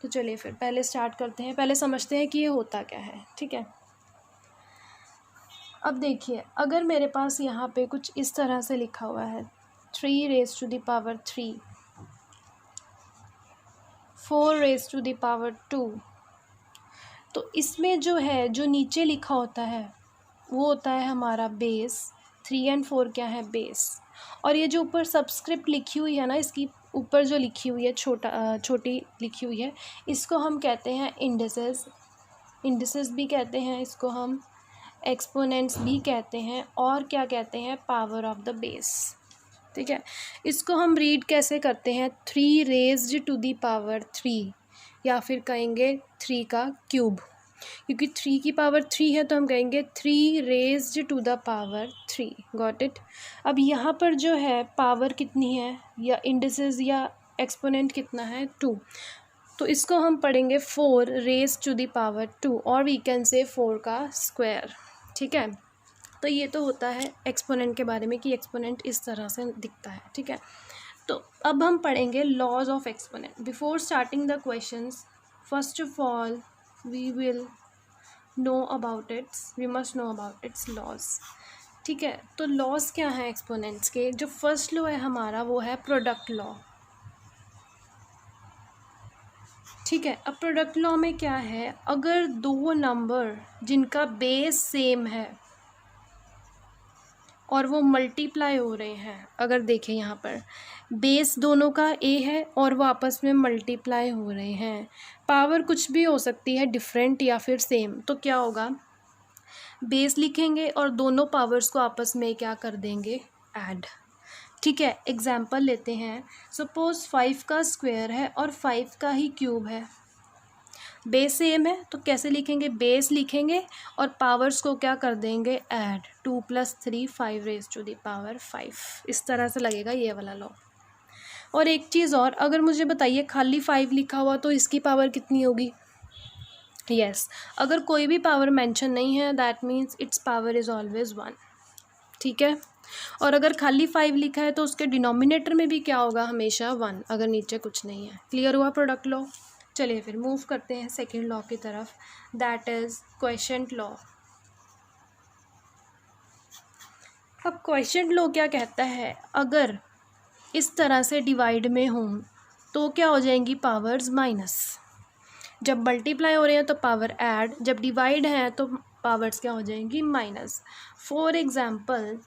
तो चलिए फिर पहले स्टार्ट करते हैं, पहले समझते हैं कि ये होता क्या है। ठीक है, अब देखिए अगर मेरे पास यहाँ पे कुछ इस तरह से लिखा हुआ है 3 raise to the power 3, 4 raise to the power 2, तो इसमें जो है जो नीचे लिखा होता है वो होता है हमारा बेस। 3 और 4 क्या है, बेस। और ये जो ऊपर सबस्क्रिप्ट लिखी हुई है ना, इसकी ऊपर जो लिखी हुई है छोटी लिखी हुई है, इसको हम कहते हैं इंडिसेस। इंडिसेस भी कहते हैं इसको हम, एक्सपोनेंट्स भी कहते हैं, और क्या कहते हैं, पावर ऑफ द बेस। ठीक है, इसको हम रीड कैसे करते हैं, 3 रेज़्ड टू द पावर 3, या फिर कहेंगे 3 का क्यूब, क्योंकि 3 की पावर 3 है तो हम कहेंगे 3 raised to the power 3। Got it. अब यहाँ पर जो है पावर कितनी है, या इंडिसेस या एक्सपोनेंट कितना है, 2, तो इसको हम पढ़ेंगे 4 रेज़ टू द पावर 2, और वी कैन से 4 का स्क्वायर। ठीक है, तो ये तो होता है एक्सपोनेंट के बारे में कि एक्सपोनेंट इस तरह से दिखता है। ठीक है, तो अब हम पढ़ेंगे laws of exponent. Before starting the questions, first of all we will know about its, we must know about its laws. ठीक है, तो लॉज क्या है एक्सपोनेंट्स के। जो फर्स्ट लॉ है हमारा वो है प्रोडक्ट लॉ। ठीक है, अब प्रोडक्ट लॉ में क्या है, अगर दो नंबर जिनका बेस सेम है और वो मल्टीप्लाई हो रहे हैं, अगर देखें यहाँ पर बेस दोनों का ए है और वो आपस में मल्टीप्लाई हो रहे हैं, पावर कुछ भी हो सकती है, डिफरेंट या फिर सेम, तो क्या होगा, बेस लिखेंगे और दोनों पावर्स को आपस में क्या कर देंगे, ऐड। ठीक है, एग्जाम्पल लेते हैं, सपोज़ 5 का स्क्वायर है और 5 का ही क्यूब है, बेस सेम है, तो कैसे लिखेंगे, बेस लिखेंगे और पावर्स को क्या कर देंगे, add. 2 + 3 5 raise to the power 5, इस तरह से लगेगा ये वाला लॉ। और एक चीज़ और, अगर मुझे बताइए खाली 5 लिखा हुआ तो इसकी पावर कितनी होगी, यस, अगर कोई भी पावर मेंशन नहीं है that means it's power is always 1। ठीक है, और अगर खाली 5 लिखा है तो उसके डिनोमिनेटर में भी क्या होगा, हमेशा 1, अगर नीचे कुछ नहीं है। क्लियर हुआ प्रोडक्ट लॉ। चलिए फिर मूव करते हैं सेकेंड लॉ की तरफ, दैट इज़ क्वोशिएंट लॉ। अब क्वोशिएंट लॉ क्या कहता है, अगर इस तरह से डिवाइड में हों तो क्या हो जाएंगी, पावर्स माइनस। जब मल्टीप्लाई हो रहे हैं तो पावर ऐड, जब डिवाइड हैं तो पावर्स क्या हो जाएंगी, minus. For example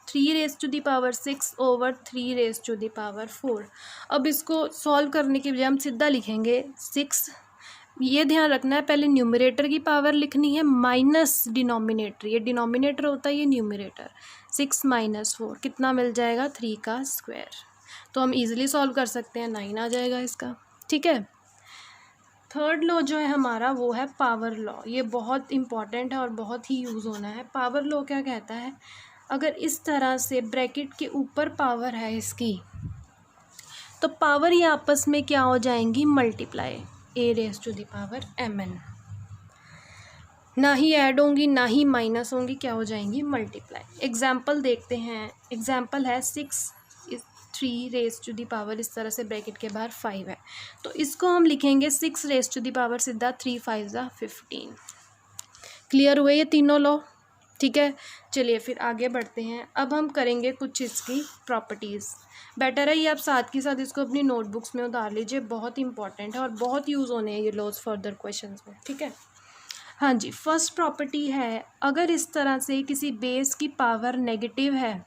3 raise to the power 6 over 3 raise to the power 4। अब इसको सॉल्व करने की बजाय हम सीधा लिखेंगे 6, ये ध्यान रखना है पहले न्यूमरेटर की पावर लिखनी है माइनस डिनोमिनेटर, ये डिनोमिनेटर होता है, ये न्यूमरेटर। 6 - 4 कितना मिल जाएगा, 3 का स्क्वायर। तो हम इजीली सॉल्व कर सकते हैं, 9 आ जाएगा इसका। ठीक है, थर्ड लॉ जो है हमारा वो है पावर लॉ। ये बहुत इंपॉर्टेंट है और बहुत ही यूज़ होना है। पावर लॉ क्या कहता है, अगर इस तरह से ब्रैकेट के ऊपर पावर है इसकी, तो पावर ये आपस में क्या हो जाएंगी, multiply, a raise to the power mn, ना ही ऐड होंगी ना ही माइनस होंगी, क्या हो जाएंगी, मल्टीप्लाई। एग्जाम्पल देखते हैं, एग्जाम्पल है 6 3 रेज़ टू द पावर, इस तरह से ब्रैकेट के बाहर 5 है, तो इसको हम लिखेंगे 6 रेज़ टू द पावर सीधा 3 5 = 15। क्लियर हुए ये तीनों लॉ। ठीक है, चलिए फिर आगे बढ़ते हैं। अब हम करेंगे कुछ इसकी प्रॉपर्टीज़। बेटर है ये आप साथ के साथ इसको अपनी नोटबुक्स में उतार लीजिए, बहुत इंपॉर्टेंट है और बहुत यूज़ होने हैं ये लॉज फर्दर क्वेश्चंस में। ठीक है, हाँ जी, फर्स्ट प्रॉपर्टी है, अगर इस तरह से किसी बेस की पावर नेगेटिव है,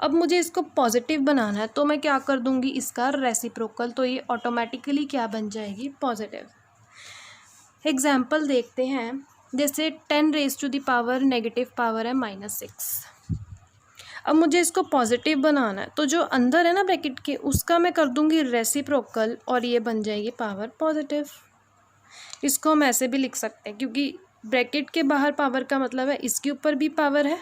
अब मुझे इसको पॉजिटिव बनाना है तो मैं क्या कर दूंगी, इसका रेसिप्रोकल, तो ये ऑटोमेटिकली क्या बन जाएगी, पॉजिटिव। एग्जाम्पल देखते हैं, जैसे 10 raise to the power negative power है -6। अब मुझे इसको पॉजिटिव बनाना है तो जो अंदर है ना ब्रैकेट के, उसका मैं कर दूंगी रेसिप्रोकल और ये बन जाएगी पावर पॉजिटिव। इसको हम ऐसे भी लिख सकते हैं, क्योंकि ब्रैकेट के बाहर पावर का मतलब है इसके ऊपर भी पावर है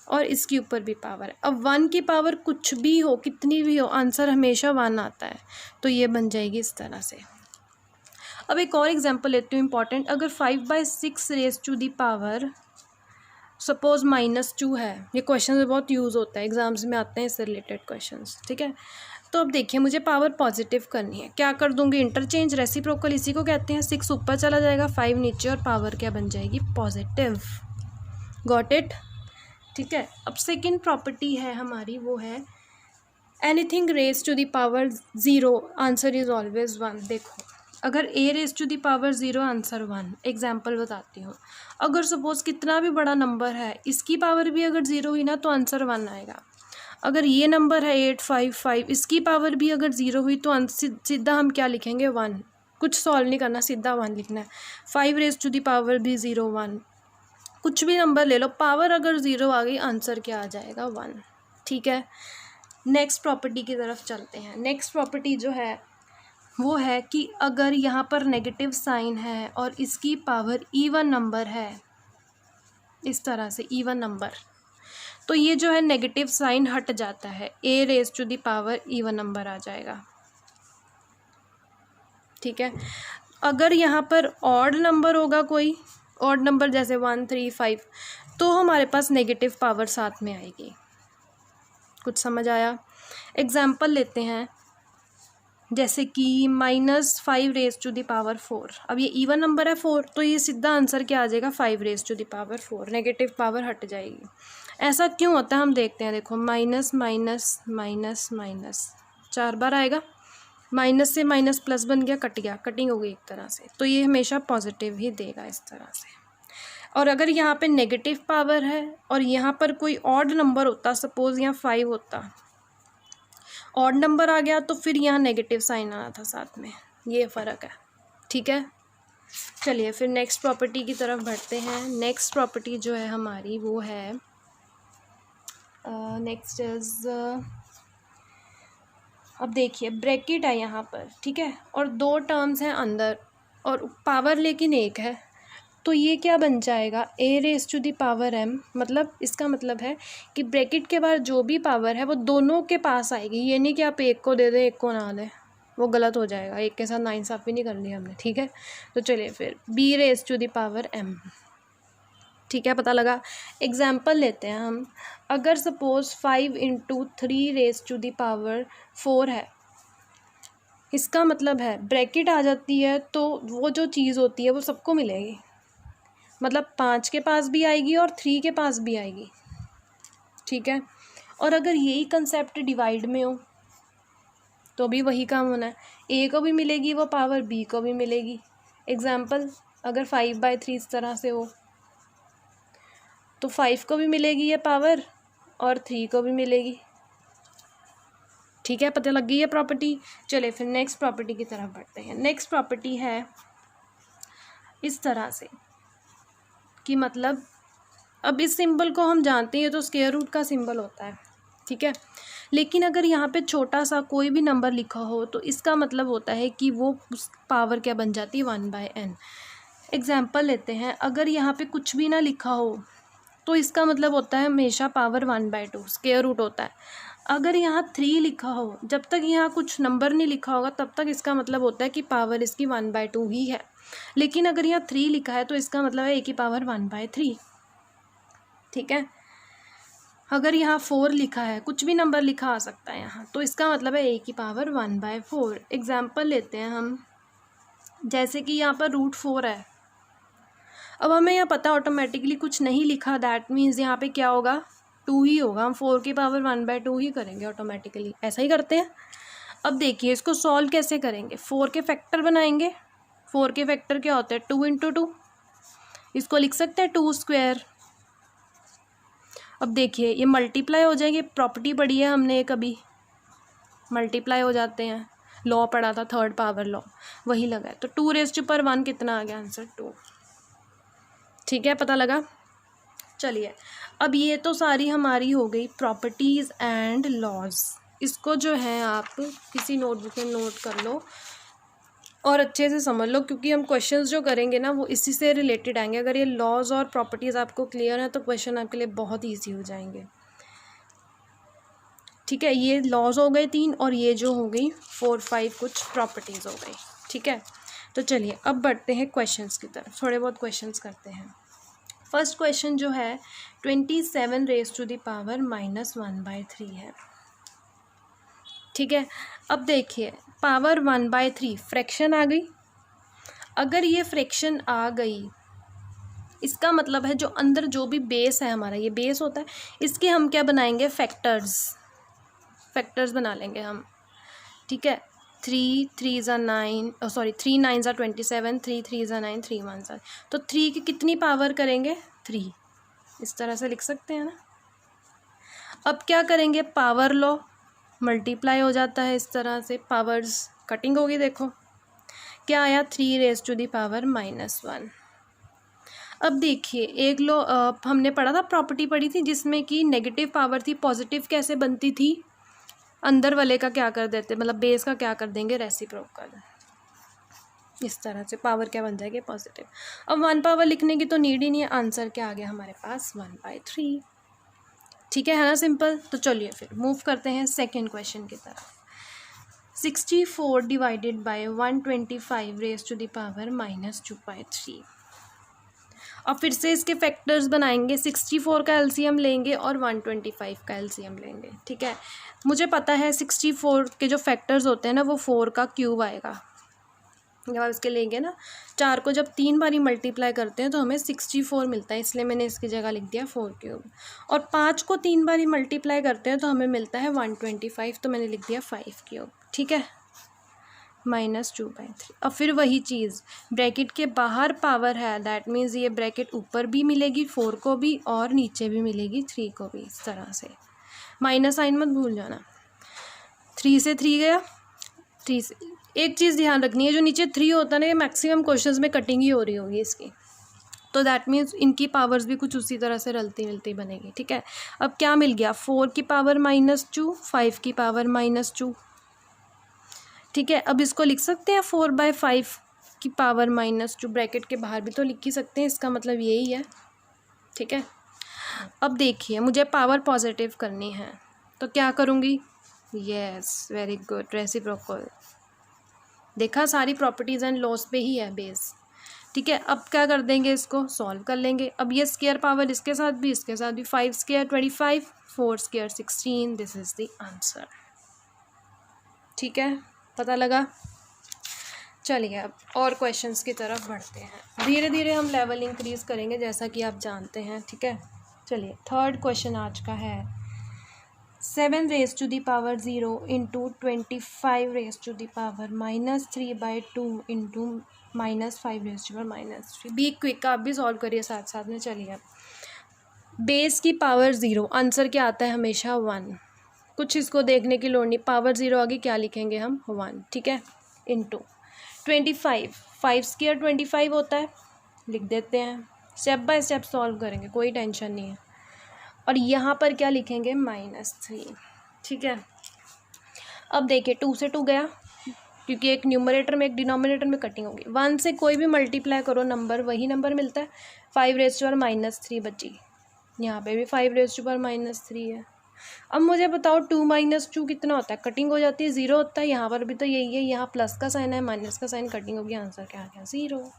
और इसके ऊपर भी पावर है। अब 1 की पावर कुछ भी हो, कितनी भी हो, आंसर हमेशा 1 आता है, तो ये बन जाएगी इस तरह से। अब एक और एग्जांपल लेती हूँ इंपॉर्टेंट, अगर 5/6 raise to the power suppose -2 है, ये क्वेश्चन में बहुत यूज़ होता है, एग्जाम्स में आते हैं इससे रिलेटेड क्वेश्चंस। ठीक है, तो अब देखिए मुझे पावर पॉजिटिव करनी है, क्या कर दूंगी, इंटरचेंज, रेसिप्रोकल इसी को कहते हैं। 6 ऊपर चला जाएगा, 5 नीचे, और पावर क्या बन जाएगी, पॉजिटिव। Got it. ठीक है, अब सेकंड प्रॉपर्टी है हमारी, वो है anything raise to the power 0 answer is always 1। देखो अगर a raise to the power 0 answer 1, example बताती हूँ। अगर सपोज कितना भी बड़ा नंबर है, इसकी पावर भी अगर 0 हुई ना तो आंसर 1 आएगा। अगर ये नंबर है 855, इसकी पावर भी अगर 0 हुई तो सीधा हम क्या लिखेंगे, 1। कुछ सॉल्व नहीं करना, सीधा 1 लिखना है। 5 रेज टू द पावर भी 0 1, कुछ भी नंबर ले लो, पावर अगर 0 आ गई आंसर क्या आ जाएगा, 1। ठीक है, नेक्स्ट प्रॉपर्टी की तरफ चलते हैं। नेक्स्ट प्रॉपर्टी जो है वो है कि अगर यहाँ पर नेगेटिव साइन है और इसकी पावर इवन नंबर है, इस तरह से इवन नंबर, तो ये जो है नेगेटिव साइन हट जाता है, a raise to the power even number आ जाएगा। ठीक है, अगर यहाँ पर ऑड नंबर होगा, कोई ऑड नंबर जैसे 1 3 5, तो हमारे पास नेगेटिव पावर साथ में आएगी। कुछ समझ आया? एग्जाम्पल लेते हैं, जैसे कि -5 रेज टू द पावर 4। अब ये इवन नंबर है 4, तो ये सीधा आंसर क्या आ जाएगा, 5 raise to the power 4, negative power हट जाएगी। ऐसा क्यों होता है हम देखते हैं। देखो माइनस माइनस माइनस माइनस 4 बार आएगा, माइनस से माइनस प्लस बन गया, कट गया, कटिंग हो गई एक तरह से, तो ये हमेशा पॉजिटिव ही देगा इस तरह से। और अगर यहाँ पे नेगेटिव पावर है और यहाँ पर कोई ऑड नंबर होता, सपोज यहाँ 5 होता, ऑड नंबर आ गया तो फिर यहाँ नेगेटिव साइन आना था साथ में, ये फ़र्क है। ठीक है, चलिए फिर नेक्स्ट प्रॉपर्टी की तरफ बढ़ते हैं। नेक्स्ट प्रॉपर्टी जो है हमारी वो है नेक्स्ट इज, अब देखिए ब्रैकेट है यहाँ पर, ठीक है, और 2 टर्म्स हैं अंदर और पावर लेकिन एक है, तो ये क्या बन जाएगा, a raise to the power m। मतलब इसका मतलब है कि ब्रैकेट के बाद जो भी पावर है वो दोनों के पास आएगी, ये नहीं कि आप एक को दे दें एक को ना दें, वो गलत हो जाएगा, एक के साथ नाइंसाफ़ी नहीं करनी हमने। ठीक है, तो चलिए फिर b raise to the power m। ठीक है, पता लगा। एग्जाम्पल लेते हैं हम, अगर suppose 5 × 3 raise to the power 4 है, इसका मतलब है ब्रैकेट आ जाती है तो वो जो चीज़ होती है वो सबको मिलेगी, मतलब 5 के पास भी आएगी और 3 के पास भी आएगी। ठीक है, और अगर यही कंसेप्ट डिवाइड में हो तो भी वही काम होना है, a को भी मिलेगी वो पावर, b को भी मिलेगी। एग्जाम्पल, अगर 5/3 इस तरह से हो तो 5 को भी मिलेगी ये पावर और 3 को भी मिलेगी। ठीक है, पता लग गई है प्रॉपर्टी। चले फिर नेक्स्ट प्रॉपर्टी की तरफ बढ़ते हैं। नेक्स्ट प्रॉपर्टी है इस तरह से कि मतलब अब इस सिंबल को हम जानते हैं, तो स्क्वायर रूट का सिंबल होता है। ठीक है, लेकिन अगर यहाँ पे छोटा सा कोई भी नंबर लिखा हो तो इसका मतलब होता है कि वो पावर क्या बन जाती है, 1/n। एग्जाम्पल लेते हैं, अगर यहाँ पे कुछ भी ना लिखा हो तो इसका मतलब होता है हमेशा पावर 1/2, स्क्वायर रूट होता है। अगर यहाँ 3 लिखा हो, जब तक यहाँ कुछ नंबर नहीं लिखा होगा तब तक इसका मतलब होता है कि पावर इसकी 1/2 ही है। लेकिन अगर यहाँ 3 लिखा है तो इसका मतलब है a की पावर 1/3। ठीक है, अगर यहाँ 4 लिखा है, कुछ भी नंबर लिखा आ सकता है यहाँ, तो इसका मतलब है a की पावर 1/4। एग्जाम्पल लेते हैं हम, जैसे कि यहाँ पर √4 है। अब हमें यहाँ पता ऑटोमेटिकली कुछ नहीं लिखा, दैट मीन्स यहाँ पे क्या होगा, 2 ही होगा, हम 4 की पावर 1/2 ही करेंगे ऑटोमेटिकली, ऐसा ही करते हैं। अब देखिए इसको सॉल्व कैसे करेंगे, 4 के फैक्टर बनाएंगे। 4 के फैक्टर क्या होते हैं, 2 × 2, इसको लिख सकते हैं 2²। अब देखिए ये मल्टीप्लाई हो जाएंगे, प्रॉपर्टी पढ़ी है हमने कभी, मल्टीप्लाई हो जाते हैं, लॉ पढ़ा था, 3rd पावर लॉ, वही लगा है। तो 2⁻1 कितना आ गया आंसर, 2। ठीक है, पता लगा। चलिए अब ये तो सारी हमारी हो गई प्रॉपर्टीज़ एंड लॉज। इसको जो है आप किसी नोटबुक में नोट कर लो और अच्छे से समझ लो, क्योंकि हम क्वेश्चंस जो करेंगे ना वो इसी से रिलेटेड आएंगे। अगर ये लॉज और प्रॉपर्टीज़ आपको क्लियर है तो क्वेश्चन आपके लिए बहुत ईजी हो जाएंगे। ठीक है, ये लॉज हो गए 3 और ये जो हो गई 4 5 कुछ प्रॉपर्टीज़ हो गई। ठीक है, तो चलिए अब बढ़ते हैं क्वेश्चंस की तरफ, थोड़े बहुत क्वेश्चंस करते हैं। फर्स्ट क्वेश्चन जो है 27 रेज़ टू द पावर -1/3 है। ठीक है। अब देखिए पावर 1/3 फ्रैक्शन आ गई। अगर ये फ्रैक्शन आ गई इसका मतलब है जो अंदर जो भी बेस है हमारा, ये बेस होता है, इसके हम क्या बनाएंगे, फैक्टर्स बना लेंगे हम, ठीक है। 3 3 ज़ा 9, सॉरी 3 9 ज़ा 27, 3 3 ज़ा 9, 3 1 ज़ा, तो 3 की कितनी पावर करेंगे, 3, इस तरह से लिख सकते हैं ना। अब क्या करेंगे, पावर लो, मल्टीप्लाई हो जाता है इस तरह से, पावर्स कटिंग होगी, देखो क्या आया, 3⁻⁻1। अब देखिए एक लो, हमने पढ़ा था, प्रॉपर्टी पढ़ी थी जिसमें कि नेगेटिव पावर थी, पॉजिटिव कैसे बनती थी, अंदर वाले का क्या कर देते, मतलब बेस का क्या कर देंगे, रेसिप्रोकल, इस तरह से पावर क्या बन जाएगी, पॉजिटिव। अब 1 पावर लिखने की तो नीड ही नहीं है, आंसर क्या आ गया हमारे पास, 1/3, ठीक है ना, सिंपल। तो चलिए फिर मूव करते हैं सेकेंड क्वेश्चन की तरफ। 64 डिवाइडेड बाय 125 (2/3). अब फिर से इसके फैक्टर्स बनाएंगे, 64 का एलसीएम लेंगे और 125 का एलसीएम लेंगे, ठीक है। मुझे पता है 64 के जो फैक्टर्स होते हैं ना वो 4 का क्यूब आएगा। जब आप इसके लेंगे ना, 4 को जब 3 बारी मल्टीप्लाई करते हैं तो हमें 64 मिलता है, इसलिए मैंने इसकी जगह लिख दिया 4 क्यूब। और 5 को 3 बारी मल्टीप्लाई करते हैं तो हमें मिलता है 125, तो मैंने लिख दिया 5 क्यूब, ठीक है, -2/3। अब फिर वही चीज़, ब्रैकेट के बाहर पावर है, दैट मीन्स ये ब्रैकेट ऊपर भी मिलेगी 4 को भी और नीचे भी मिलेगी 3 को भी, इस तरह से। माइनस साइन मत भूल जाना, 3 से 3 गया, 3 से, एक चीज़ ध्यान रखनी है, जो नीचे 3 होता है ना, ये मैक्सिमम क्वेश्चंस में कटिंग ही हो रही होगी इसकी, तो दैट मीन्स इनकी पावर्स भी कुछ उसी तरह से रलती मिलती बनेगी, ठीक है। अब क्या मिल गया, 4 की पावर -2, 5 की पावर -2, ठीक है। अब इसको लिख सकते हैं 4/5 की पावर -2, ब्रैकेट के बाहर भी तो लिख ही सकते हैं, इसका मतलब यही है, ठीक है। अब देखिए मुझे पावर पॉजिटिव करनी है तो क्या करूँगी, यस वेरी गुड, रेसिप्रोकल, देखा सारी प्रॉपर्टीज़ एंड लॉस पे ही है बेस, ठीक है। अब क्या कर देंगे, इसको सॉल्व कर लेंगे। अब ये स्क्वायर पावर इसके साथ भी, इसके साथ भी, 5 square 25, 4 square 16, this is the answer, ठीक है, पता लगा। चलिए अब और क्वेश्चंस की तरफ बढ़ते हैं, धीरे धीरे हम लेवल इंक्रीज़ करेंगे जैसा कि आप जानते हैं, ठीक है। चलिए थर्ड क्वेश्चन आज का है, 7 raised to the power 0 into 25 raised to the power -3/2 into -5 raised to the power -3। Be quick, आप भी सॉल्व करिए साथ साथ में। चलिए बेस की पावर 0, आंसर क्या आता है हमेशा 1, कुछ इसको देखने की लोड़ नहीं, पावर 0 आगे क्या लिखेंगे हम 1, ठीक है, इंटू 25, 5 स्क्वायर 25 होता है, लिख देते हैं, स्टेप बाय स्टेप सॉल्व करेंगे, कोई टेंशन नहीं है। और यहाँ पर क्या लिखेंगे, -3, ठीक है। अब देखिए 2 से 2 गया, क्योंकि एक न्यूमरेटर में एक डिनोमिनेटर में कटिंग होगी, 1 से कोई भी मल्टीप्लाई करो नंबर वही नंबर मिलता है, 5 रेज़ टू पावर -3 बची, यहाँ पे भी 5 रेज़ टू पावर -3 है। अब मुझे बताओ 2 - 2 कितना होता है, कटिंग हो जाती है, 0 होता है, यहाँ पर भी तो यही है, यहाँ प्लस का साइन है, माइनस का साइन, कटिंग होगी, आंसर क्या आ गया 0,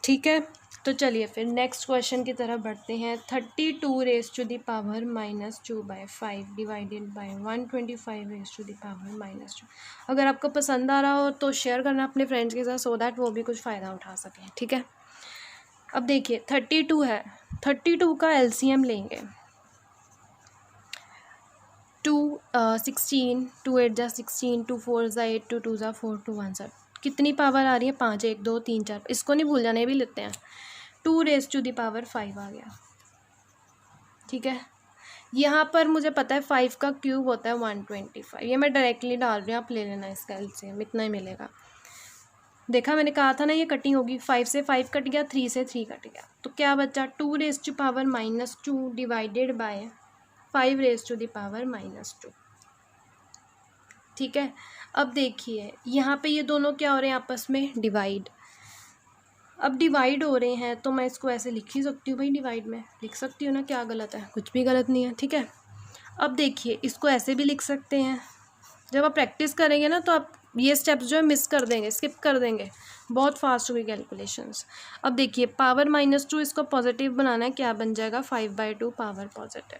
ठीक है। तो चलिए फिर नेक्स्ट क्वेश्चन की तरफ बढ़ते हैं, 32 raise to the power -2/5 divided by 125 raise to the power -2। अगर आपको पसंद आ रहा हो तो शेयर करना अपने फ्रेंड्स के साथ, सो दैट वो भी कुछ फ़ायदा उठा सकें, ठीक है। अब देखिए 32 है, 32 का एलसीएम लेंगे, 16, 2 8 जा 16, 2 4 जा 8, 2 2 जा 4, 2 1 जा, कितनी पावर आ रही है 5, 1 2 3 4, इसको नहीं भूल जाने, भी लेते हैं, 2 रेज़ टू द पावर 5 आ गया, ठीक है। यहाँ पर मुझे पता है 5 का क्यूब होता है 125, ये मैं डायरेक्टली डाल रही हूँ, आप ले लेना इसका एलसीएम, इतना ही मिलेगा। देखा मैंने कहा था ना ये कटिंग होगी, 5 से 5 कट गया, 3 से 3 कट गया, तो क्या बचा, 2 raise to power -2 divided by 5 raise to the power -2, ठीक है। अब देखिए यहाँ पे ये दोनों क्या हो रहे हैं आपस में, डिवाइड। अब डिवाइड हो रहे हैं तो मैं इसको ऐसे लिख ही सकती हूँ भाई, डिवाइड में लिख सकती हूँ ना, क्या गलत है, कुछ भी गलत नहीं है, ठीक है। अब देखिए इसको ऐसे भी लिख सकते हैं, जब आप प्रैक्टिस करेंगे ना तो आप ये स्टेप्स जो है मिस कर देंगे, स्किप कर देंगे, बहुत फास्ट हुई कैलकुलेशंस। अब देखिए पावर -2 इसको पॉजिटिव बनाना है, क्या बन जाएगा 5/2 पावर पॉजिटिव।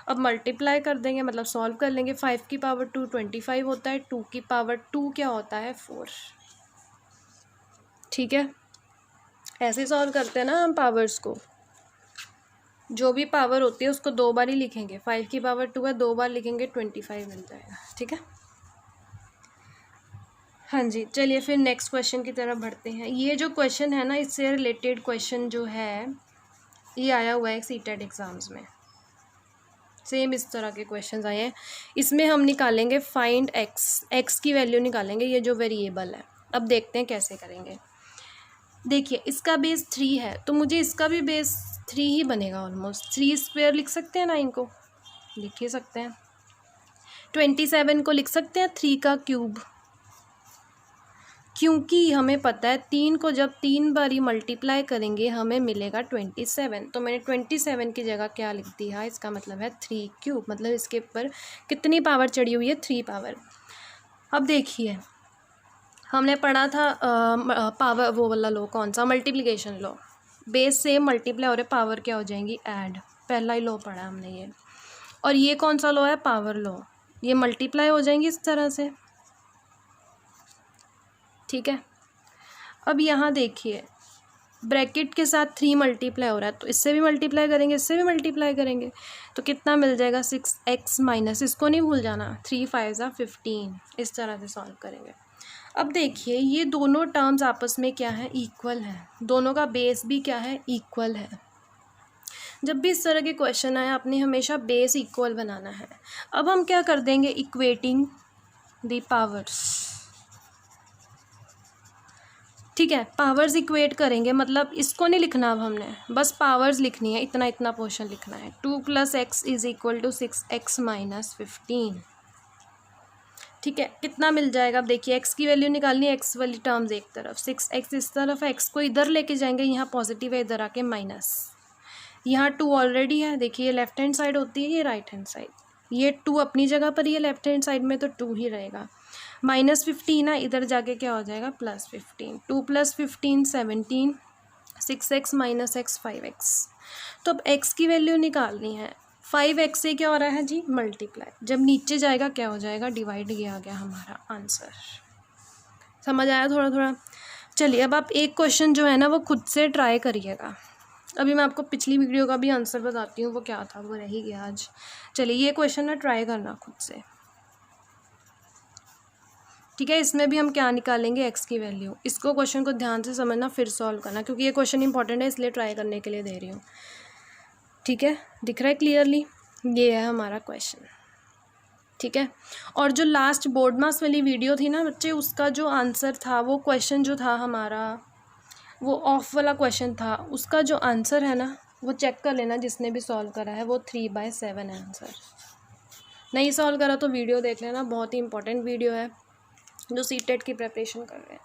अब मल्टीप्लाई कर देंगे, मतलब सॉल्व कर लेंगे। 5 की पावर 2 25 होता है, 2 की पावर 2 क्या होता है 4। ठीक है, ऐसे सॉल्व करते हैं ना हम पावर्स को। जो भी पावर होती है उसको 2 बार ही लिखेंगे। 5 की पावर 2 है, 2 बार लिखेंगे 25 मिल जाएगा। ठीक है, हाँ जी। चलिए फिर नेक्स्ट क्वेश्चन की तरफ बढ़ते हैं। ये जो क्वेश्चन है ना, इससे रिलेटेड क्वेश्चन जो है ये आया हुआ है सीटेट एग्ज़ाम्स में। सेम इस तरह के क्वेश्चंस आए हैं। इसमें हम निकालेंगे फाइंड एक्स की वैल्यू निकालेंगे, ये जो वेरिएबल है। अब देखते हैं कैसे करेंगे। देखिए इसका बेस 3 है, तो मुझे इसका भी बेस 3 ही बनेगा ऑलमोस्ट। 3 स्क्वायर लिख सकते हैं 9 को, लिख ही सकते हैं। 27 को लिख सकते हैं 3 का क्यूब, क्योंकि हमें पता है 3 को जब 3 बारी मल्टीप्लाई करेंगे हमें मिलेगा 27। तो मैंने 27 की जगह क्या लिख दिया, इसका मतलब है 3 क्यूब, मतलब इसके ऊपर कितनी पावर चढ़ी हुई है, 3 पावर। अब देखिए हमने पढ़ा था पावर वो वाला लो, कौन सा, मल्टीप्लिकेशन लो। बेस से मल्टीप्लाई हो रहे, पावर क्या हो जाएंगी, ऐड। पहला ही लो पढ़ा हमने ये। और ये कौन सा लो है, पावर लो। ये मल्टीप्लाई हो जाएंगी इस तरह से। ठीक है, अब यहाँ देखिए ब्रैकेट के साथ 3 मल्टीप्लाई हो रहा है, तो इससे भी मल्टीप्लाई करेंगे, इससे भी मल्टीप्लाई करेंगे, तो कितना मिल जाएगा 6x माइनस, इसको नहीं भूल जाना, 3 5 15। इस तरह से सॉल्व करेंगे। अब देखिए ये दोनों टर्म्स आपस में क्या है, इक्वल है। दोनों का बेस भी क्या है, इक्वल है। जब भी इस तरह के क्वेश्चन आए आपने हमेशा बेस इक्वल बनाना है। अब हम क्या कर देंगे, इक्वेटिंग द पावर्स। ठीक है, पावर्स इक्वेट करेंगे, मतलब इसको नहीं लिखना अब हमने, बस पावर्स लिखनी है, इतना इतना पोर्शन लिखना है। 2 + x = 6x - 15। ठीक है, कितना मिल जाएगा, अब देखिए x की वैल्यू निकालनी है, x वाली टर्म्स एक तरफ, 6x इस तरफ है, x को इधर लेके जाएंगे, यहाँ पॉजिटिव है, इधर आके माइनस। यहाँ 2 ऑलरेडी है, देखिए ये लेफ्ट हैंड साइड होती है, ये राइट हैंड साइड। ये 2 अपनी जगह पर ही है लेफ्ट हैंड साइड में, तो 2 ही रहेगा। -15 है, इधर जाके क्या हो जाएगा, +15। 2 + 15 17, 6x - x 5x। तो अब x की वैल्यू निकालनी है। 5x से क्या हो रहा है जी, मल्टीप्लाई। जब नीचे जाएगा क्या हो जाएगा, डिवाइड। ये आ गया हमारा आंसर। समझ आया थोड़ा थोड़ा। चलिए अब आप एक क्वेश्चन जो है ना वो खुद से ट्राई करिएगा। अभी मैं आपको पिछली वीडियो का भी आंसर बताती हूँ, वो क्या था, वो रह ही गया आज। चलिए ये क्वेश्चन ना ट्राई करना खुद से। ठीक है, इसमें भी हम क्या निकालेंगे, एक्स की वैल्यू। इसको क्वेश्चन को ध्यान से समझना, फिर सॉल्व करना, क्योंकि ये क्वेश्चन इंपॉर्टेंट है, इसलिए ट्राई करने के लिए दे रही हूँ। ठीक है, दिख रहा है क्लियरली, ये है हमारा क्वेश्चन। ठीक है, और जो लास्ट बोर्ड मास वाली वीडियो थी ना बच्चे, उसका जो आंसर था, वो क्वेश्चन जो था हमारा, वो ऑफ वाला क्वेश्चन था, उसका जो आंसर है ना वो चेक कर लेना, जिसने भी सॉल्व करा है, वो 3/7 है आंसर। नहीं सॉल्व करा तो वीडियो देख लेना, बहुत ही इंपॉर्टेंट वीडियो है जो सीटेट की प्रिपरेशन कर रहे हैं।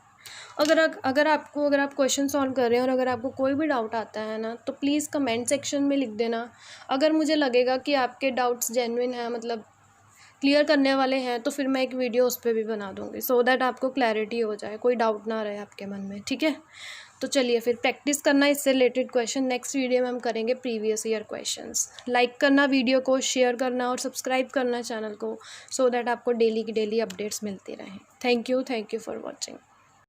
अगर आप क्वेश्चन सॉल्व कर रहे हैं और अगर आपको कोई भी डाउट आता है ना, तो प्लीज़ कमेंट सेक्शन में लिख देना। अगर मुझे लगेगा कि आपके डाउट्स जेन्युइन हैं, मतलब क्लियर करने वाले हैं, तो फिर मैं एक वीडियो उस पर भी बना दूँगी, सो दैट आपको क्लैरिटी हो जाए, कोई डाउट ना रहे आपके मन में। ठीक है, तो चलिए फिर प्रैक्टिस करना इससे रिलेटेड क्वेश्चन। नेक्स्ट वीडियो में हम करेंगे प्रीवियस ईयर क्वेश्चंस। लाइक करना वीडियो को, शेयर करना और सब्सक्राइब करना चैनल को, सो दैट आपको डेली की डेली अपडेट्स मिलती रहें। Thank you for watching.